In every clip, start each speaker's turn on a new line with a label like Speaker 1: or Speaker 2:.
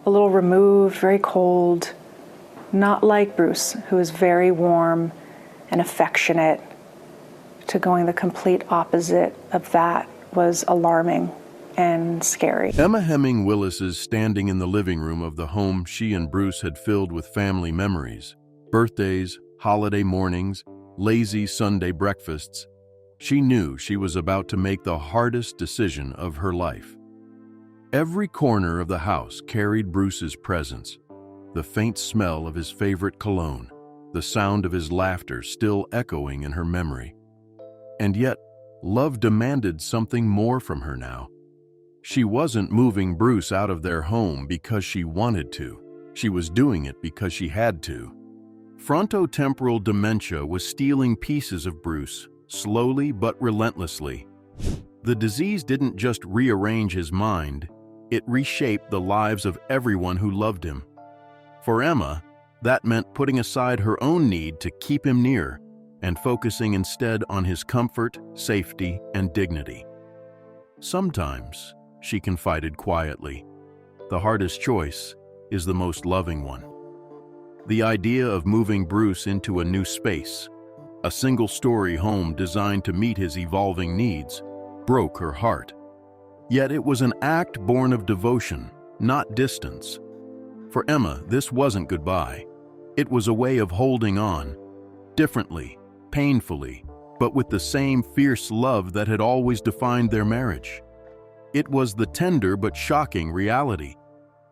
Speaker 1: a little removed, very cold, not like Bruce, who is very warm and affectionate. To going the complete opposite of that was alarming and scary.
Speaker 2: Emma Hemming Willis is standing in the living room of the home she and Bruce had filled with family memories. Birthdays, holiday mornings, lazy Sunday breakfasts. She knew she was about to make the hardest decision of her life. Every corner of the house carried Bruce's presence, the faint smell of his favorite cologne, the sound of his laughter still echoing in her memory. And yet, love demanded something more from her now. She wasn't moving Bruce out of their home because she wanted to. She was doing it because she had to. Frontotemporal dementia was stealing pieces of Bruce, slowly but relentlessly. The disease didn't just rearrange his mind, it reshaped the lives of everyone who loved him. For Emma, that meant putting aside her own need to keep him near and focusing instead on his comfort, safety, and dignity. Sometimes, she confided quietly, the hardest choice is the most loving one. The idea of moving Bruce into a new space, a single-story home designed to meet his evolving needs, broke her heart. Yet it was an act born of devotion, not distance. For Emma, this wasn't goodbye. It was a way of holding on, differently, painfully, but with the same fierce love that had always defined their marriage. It was the tender but shocking reality.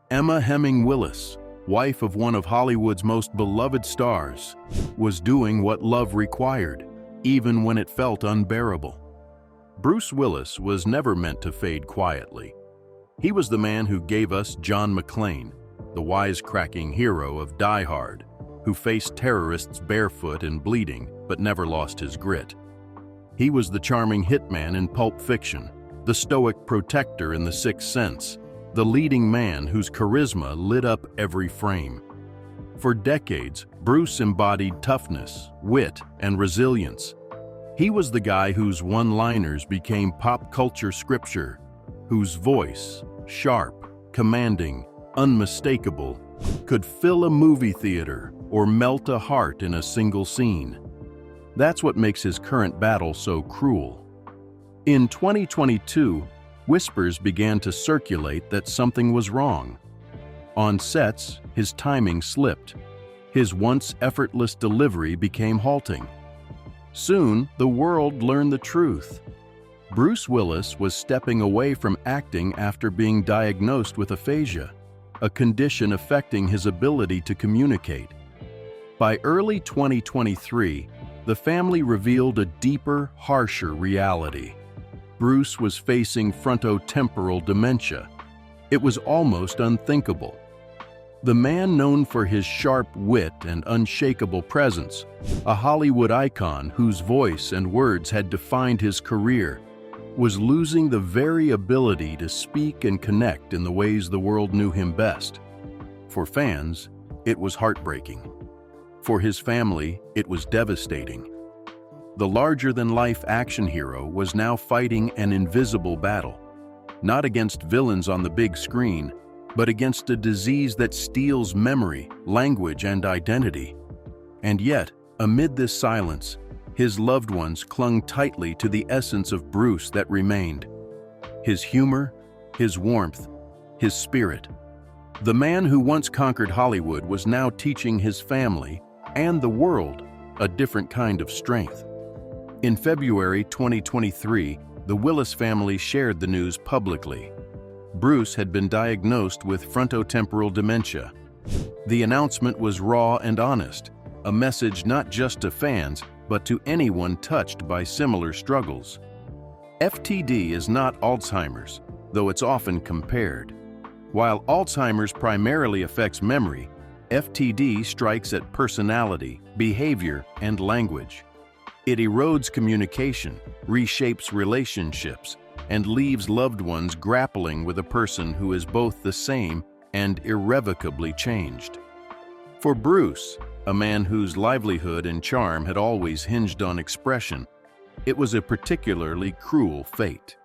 Speaker 2: Emma Hemming Willis, wife of one of Hollywood's most beloved stars, was doing what love required, even when it felt unbearable. Bruce Willis was never meant to fade quietly. He was the man who gave us John McClane, the wisecracking hero of Die Hard, who faced terrorists barefoot and bleeding but never lost his grit. He was the charming hitman in Pulp Fiction, the stoic protector in The Sixth Sense, the leading man whose charisma lit up every frame. For decades, Bruce embodied toughness, wit, and resilience. He was the guy whose one-liners became pop culture scripture, whose voice, sharp, commanding, unmistakable, could fill a movie theater or melt a heart in a single scene. That's what makes his current battle so cruel. In 2022, whispers began to circulate that something was wrong. On sets, his timing slipped. His once effortless delivery became halting. Soon, the world learned the truth. Bruce Willis was stepping away from acting after being diagnosed with aphasia, a condition affecting his ability to communicate. By early 2023, the family revealed a deeper, harsher reality. Bruce was facing frontotemporal dementia. It was almost unthinkable. The man known for his sharp wit and unshakable presence, a Hollywood icon whose voice and words had defined his career, was losing the very ability to speak and connect in the ways the world knew him best. For fans, it was heartbreaking. For his family, it was devastating. The larger-than-life action hero was now fighting an invisible battle, not against villains on the big screen, but against a disease that steals memory, language, and identity. And yet, amid this silence, his loved ones clung tightly to the essence of Bruce that remained. His humor, his warmth, his spirit. The man who once conquered Hollywood was now teaching his family and the world a different kind of strength. In February 2023, the Willis family shared the news publicly. Bruce had been diagnosed with frontotemporal dementia. The announcement was raw and honest, a message not just to fans, but to anyone touched by similar struggles. FTD is not Alzheimer's, though it's often compared. While Alzheimer's primarily affects memory, FTD strikes at personality, behavior, and language. It erodes communication, reshapes relationships, and leaves loved ones grappling with a person who is both the same and irrevocably changed. For Bruce, a man whose livelihood and charm had always hinged on expression, it was a particularly cruel fate.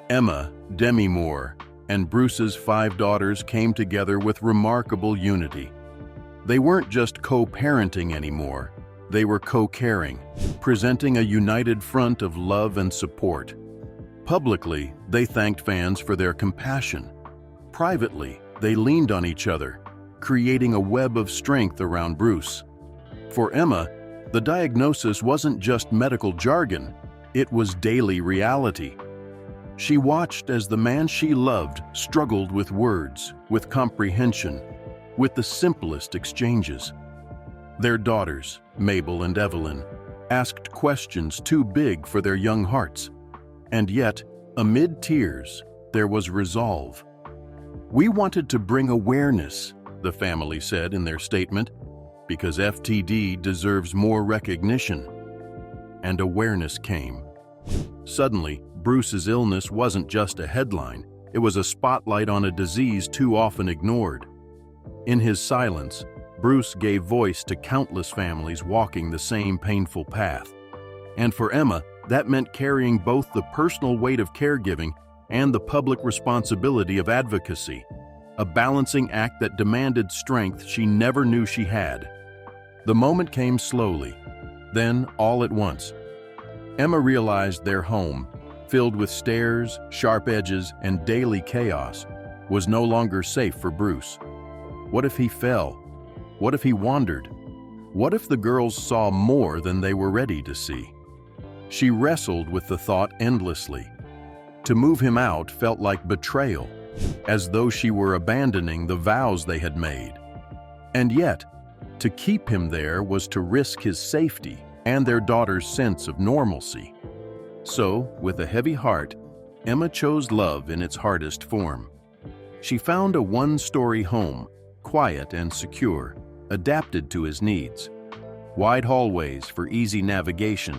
Speaker 2: Emma, Demi Moore, and Bruce's 5 daughters came together with remarkable unity. They weren't just co-parenting anymore, they were co-caring, presenting a united front of love and support. Publicly, they thanked fans for their compassion. Privately, they leaned on each other, creating a web of strength around Bruce. For Emma, the diagnosis wasn't just medical jargon, it was daily reality. She watched as the man she loved struggled with words, with comprehension, with the simplest exchanges. Their daughters, Mabel and Evelyn, asked questions too big for their young hearts. And yet, amid tears, there was resolve. "We wanted to bring awareness," the family said in their statement, "because FTD deserves more recognition." And awareness came. Suddenly, Bruce's illness wasn't just a headline, it was a spotlight on a disease too often ignored. In his silence, Bruce gave voice to countless families walking the same painful path. And for Emma, that meant carrying both the personal weight of caregiving and the public responsibility of advocacy, a balancing act that demanded strength she never knew she had. The moment came slowly, then all at once. Emma realized their home, filled with stairs, sharp edges, and daily chaos, was no longer safe for Bruce. What if he fell? What if he wandered? What if the girls saw more than they were ready to see? She wrestled with the thought endlessly. To move him out felt like betrayal, as though she were abandoning the vows they had made. And yet, to keep him there was to risk his safety and their daughter's sense of normalcy. So, with a heavy heart, Emma chose love in its hardest form. She found a one-story home, quiet and secure, adapted to his needs. Wide hallways for easy navigation,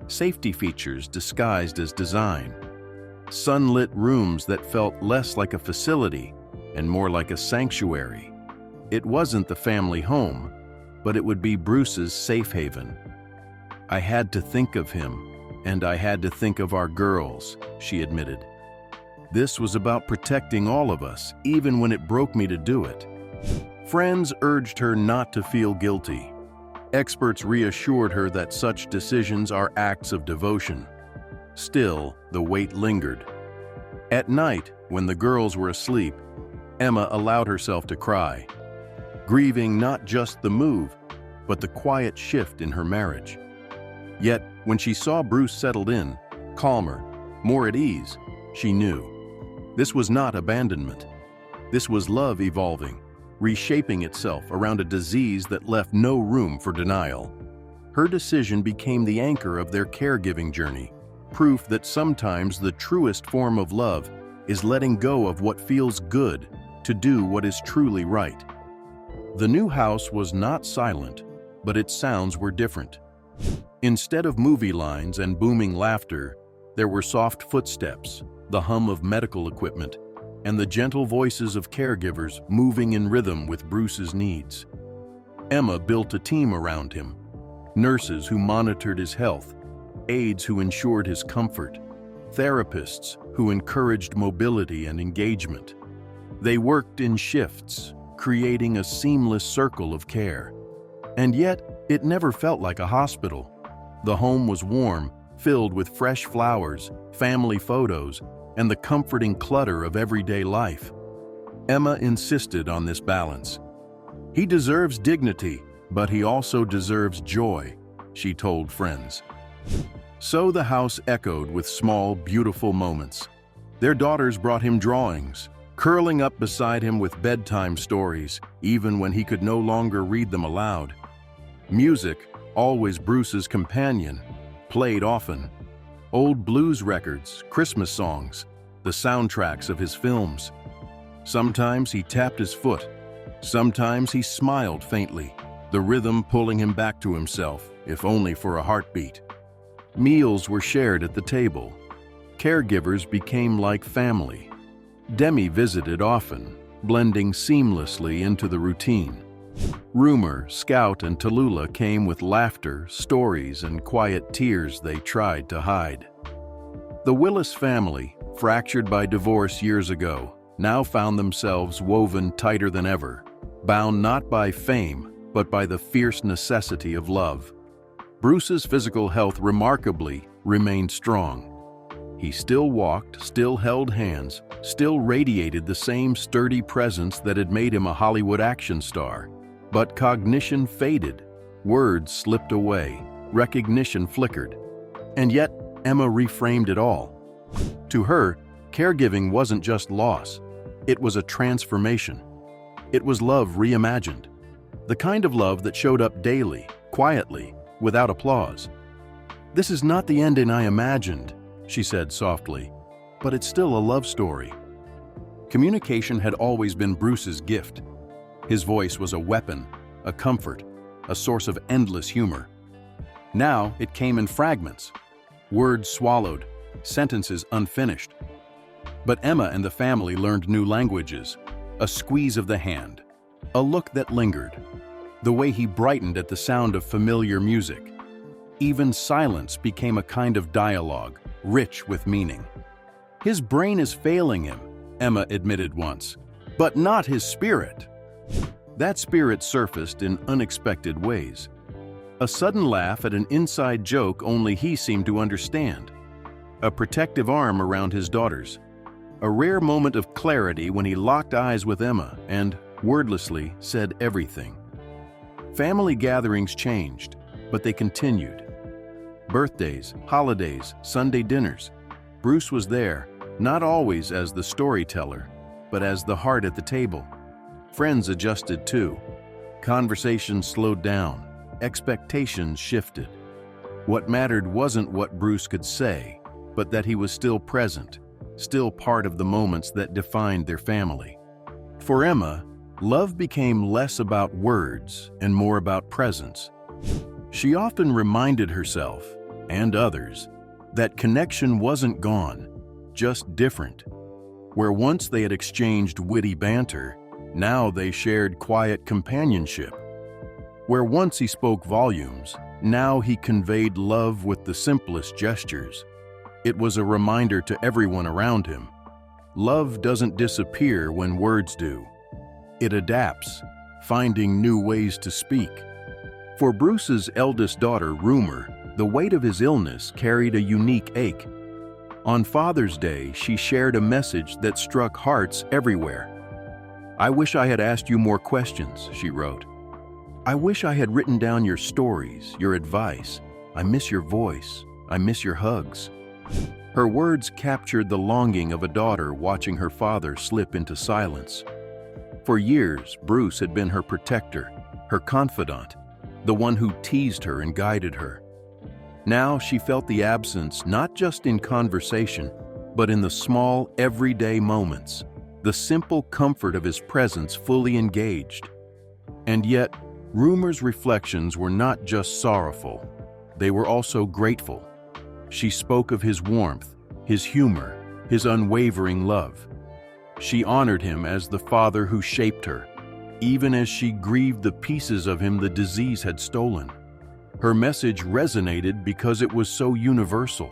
Speaker 2: safety features disguised as design, sunlit rooms that felt less like a facility and more like a sanctuary. It wasn't the family home, but it would be Bruce's safe haven. "I had to think of him, and I had to think of our girls," she admitted. "This was about protecting all of us, even when it broke me to do it." Friends urged her not to feel guilty. Experts reassured her that such decisions are acts of devotion. Still, the weight lingered. At night, when the girls were asleep, Emma allowed herself to cry, grieving not just the move, but the quiet shift in her marriage. Yet, when she saw Bruce settled in, calmer, more at ease, she knew. This was not abandonment. This was love evolving, reshaping itself around a disease that left no room for denial. Her decision became the anchor of their caregiving journey, proof that sometimes the truest form of love is letting go of what feels good to do what is truly right. The new house was not silent, but its sounds were different. Instead of movie lines and booming laughter, there were soft footsteps, the hum of medical equipment, and the gentle voices of caregivers moving in rhythm with Bruce's needs. Emma built a team around him, nurses who monitored his health, aides who ensured his comfort, therapists who encouraged mobility and engagement. They worked in shifts, creating a seamless circle of care. And yet, it never felt like a hospital. The home was warm, filled with fresh flowers, family photos, and the comforting clutter of everyday life. Emma insisted on this balance. "He deserves dignity, but he also deserves joy," she told friends. So the house echoed with small, beautiful moments. Their daughters brought him drawings, curling up beside him with bedtime stories, even when he could no longer read them aloud. Music, always Bruce's companion, played often. Old blues records, Christmas songs, the soundtracks of his films. Sometimes he tapped his foot. Sometimes he smiled faintly, the rhythm pulling him back to himself, if only for a heartbeat. Meals were shared at the table. Caregivers became like family. Demi visited often, blending seamlessly into the routine. Rumor, Scout, and Tallulah came with laughter, stories, and quiet tears they tried to hide. The Willis family, fractured by divorce years ago, now found themselves woven tighter than ever, bound not by fame, but by the fierce necessity of love. Bruce's physical health remarkably remained strong. He still walked, still held hands, still radiated the same sturdy presence that had made him a Hollywood action star. But cognition faded, words slipped away, recognition flickered. And yet, Emma reframed it all. To her, caregiving wasn't just loss, it was a transformation. It was love reimagined. The kind of love that showed up daily, quietly, without applause. "This is not the ending I imagined," she said softly, "but it's still a love story." Communication had always been Bruce's gift. His voice was a weapon, a comfort, a source of endless humor. Now it came in fragments, words swallowed, sentences unfinished. But Emma and the family learned new languages, a squeeze of the hand, a look that lingered, the way he brightened at the sound of familiar music. Even silence became a kind of dialogue, rich with meaning. "His brain is failing him," Emma admitted once, "but not his spirit." That spirit surfaced in unexpected ways. A sudden laugh at an inside joke only he seemed to understand. A protective arm around his daughters. A rare moment of clarity when he locked eyes with Emma and, wordlessly, said everything. Family gatherings changed, but they continued. Birthdays, holidays, Sunday dinners. Bruce was there, not always as the storyteller, but as the heart at the table. Friends adjusted too. Conversations slowed down. Expectations shifted. What mattered wasn't what Bruce could say, but that he was still present, still part of the moments that defined their family. For Emma, love became less about words and more about presence. She often reminded herself, and others, that connection wasn't gone, just different. Where once they had exchanged witty banter, now they shared quiet companionship. Where once he spoke volumes, now he conveyed love with the simplest gestures. It was a reminder to everyone around him. Love doesn't disappear when words do. It adapts, finding new ways to speak. For Bruce's eldest daughter, Rumor, the weight of his illness carried a unique ache. On Father's Day, she shared a message that struck hearts everywhere. "I wish I had asked you more questions," she wrote. "I wish I had written down your stories, your advice. I miss your voice. I miss your hugs." Her words captured the longing of a daughter watching her father slip into silence. For years, Bruce had been her protector, her confidant, the one who teased her and guided her. Now she felt the absence not just in conversation, but in the small, everyday moments, the simple comfort of his presence fully engaged. And yet, Rumor's reflections were not just sorrowful, they were also grateful. She spoke of his warmth, his humor, his unwavering love. She honored him as the father who shaped her, even as she grieved the pieces of him the disease had stolen. Her message resonated because it was so universal.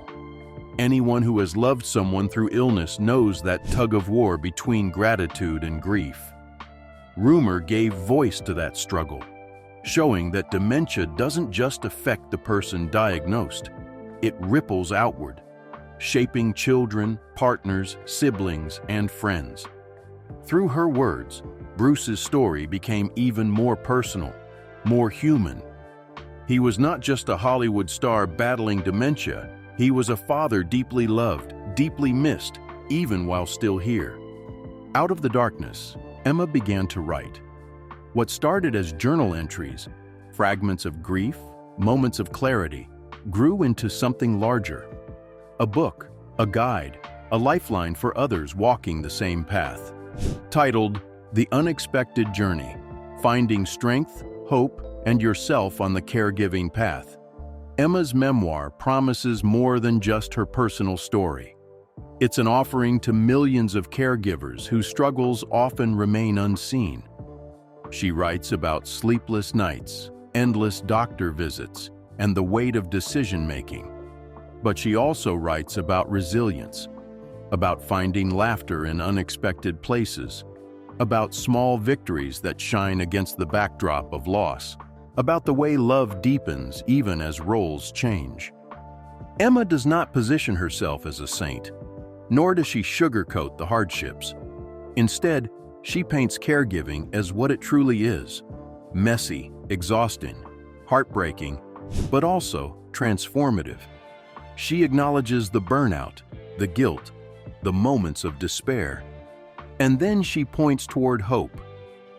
Speaker 2: Anyone who has loved someone through illness knows that tug of war between gratitude and grief. Rumor gave voice to that struggle, showing that dementia doesn't just affect the person diagnosed, it ripples outward, shaping children, partners, siblings, and friends. Through her words, Bruce's story became even more personal, more human. He was not just a Hollywood star battling dementia, he was a father deeply loved, deeply missed, even while still here. Out of the darkness, Emma began to write. What started as journal entries, fragments of grief, moments of clarity, grew into something larger. A book, a guide, a lifeline for others walking the same path. Titled, The Unexpected Journey, Finding Strength, Hope, and Yourself on the Caregiving Path. Emma's memoir promises more than just her personal story. It's an offering to millions of caregivers whose struggles often remain unseen. She writes about sleepless nights, endless doctor visits, and the weight of decision-making. But she also writes about resilience, about finding laughter in unexpected places, about small victories that shine against the backdrop of loss, about the way love deepens even as roles change. Emma does not position herself as a saint, nor does she sugarcoat the hardships. Instead, she paints caregiving as what it truly is: messy, exhausting, heartbreaking, but also transformative. She acknowledges the burnout, the guilt, the moments of despair. And then she points toward hope,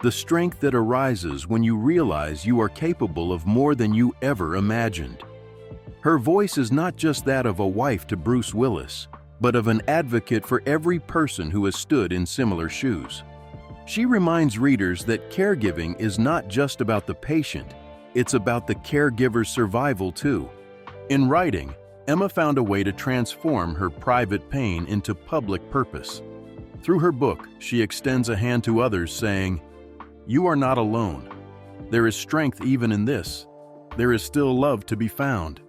Speaker 2: the strength that arises when you realize you are capable of more than you ever imagined. Her voice is not just that of a wife to Bruce Willis, but of an advocate for every person who has stood in similar shoes. She reminds readers that caregiving is not just about the patient, it's about the caregiver's survival too. In writing, Emma found a way to transform her private pain into public purpose. Through her book, she extends a hand to others, saying, "You are not alone. There is strength even in this. There is still love to be found."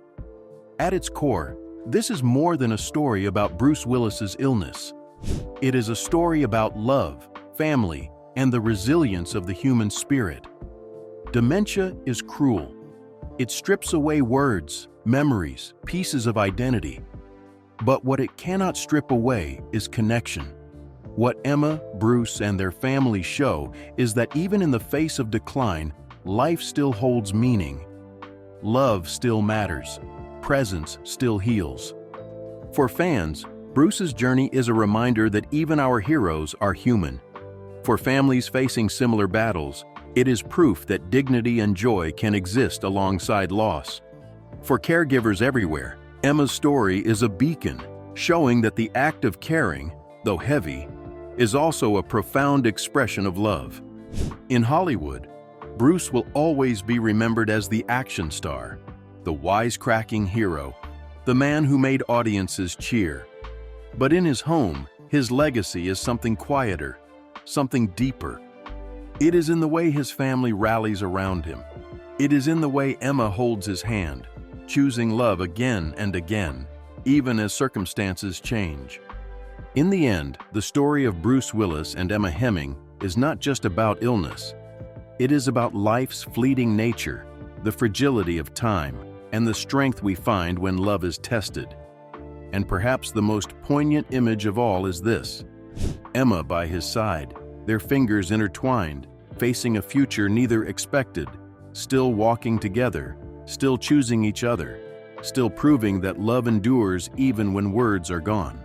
Speaker 2: At its core, this is more than a story about Bruce Willis's illness. It is a story about love, family, and the resilience of the human spirit. Dementia is cruel. It strips away words, memories, pieces of identity. But what it cannot strip away is connection. What Emma, Bruce, and their family show is that even in the face of decline, life still holds meaning. Love still matters. Presence still heals. For fans, Bruce's journey is a reminder that even our heroes are human. For families facing similar battles, it is proof that dignity and joy can exist alongside loss. For caregivers everywhere, Emma's story is a beacon, showing that the act of caring, though heavy, is also a profound expression of love. In Hollywood, Bruce will always be remembered as the action star, the wisecracking hero, the man who made audiences cheer. But in his home, his legacy is something quieter, something deeper. It is in the way his family rallies around him. It is in the way Emma holds his hand, choosing love again and again, even as circumstances change. In the end, the story of Bruce Willis and Emma Heming is not just about illness. It is about life's fleeting nature, the fragility of time, and the strength we find when love is tested. And perhaps the most poignant image of all is this: Emma by his side, their fingers intertwined, facing a future neither expected, still walking together, still choosing each other, still proving that love endures even when words are gone.